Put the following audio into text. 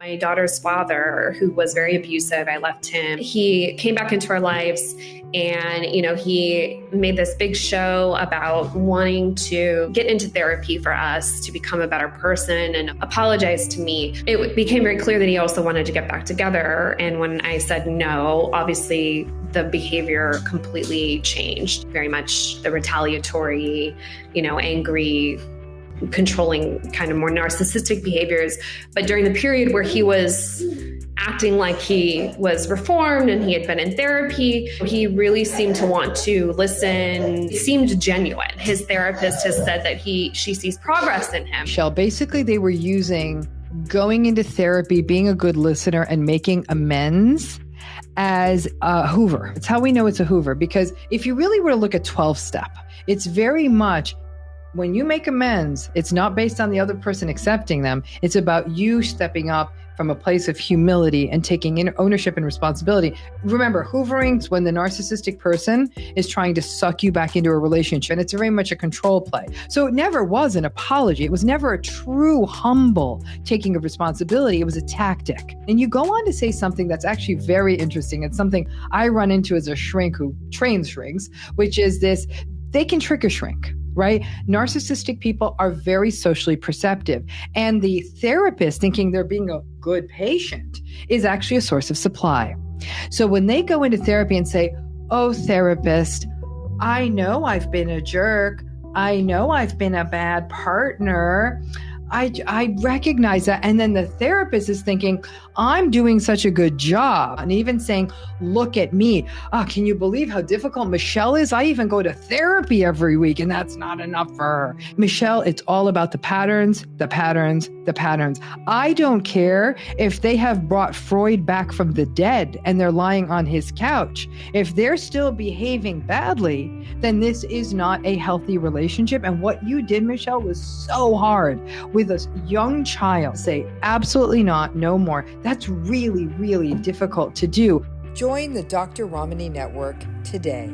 My daughter's father, who was very abusive, I left him. He came back into our lives and, he made this big show about wanting to get into therapy for us to become a better person and apologize to me. It became very clear that he also wanted to get back together. And when I said no, obviously the behavior completely changed. Very much the retaliatory, angry, controlling, kind of more narcissistic behaviors. But during the period where he was acting like he was reformed and he had been in therapy, he really seemed to want to listen, seemed genuine. His therapist has said that she sees progress in him. Michelle, basically they were using going into therapy, being a good listener and making amends as a Hoover. It's how we know it's a Hoover, because if you really were to look at 12-step, it's very much when you make amends, it's not based on the other person accepting them. It's about you stepping up from a place of humility and taking ownership and responsibility. Remember, hoovering's when the narcissistic person is trying to suck you back into a relationship, and it's very much a control play. So it never was an apology. It was never a true, humble taking of responsibility. It was a tactic. And you go on to say something that's actually very interesting. It's something I run into as a shrink who trains shrinks, which is this: they can trick a shrink. Right? Narcissistic people are very socially perceptive. And the therapist, thinking they're being a good patient, is actually a source of supply. So when they go into therapy and say, "Oh, therapist, I know I've been a jerk. I know I've been a bad partner. I recognize that." And then the therapist is thinking, "I'm doing such a good job." And even saying, "Look at me. Oh, can you believe how difficult Michelle is? I even go to therapy every week and that's not enough for her." Michelle, it's all about the patterns, the patterns, the patterns. I don't care if they have brought Freud back from the dead and they're lying on his couch. If they're still behaving badly, then this is not a healthy relationship. And what you did, Michelle, was so hard with a young child. Say, absolutely not, no more. That's really, really difficult to do. Join the Dr. Ramani Network today.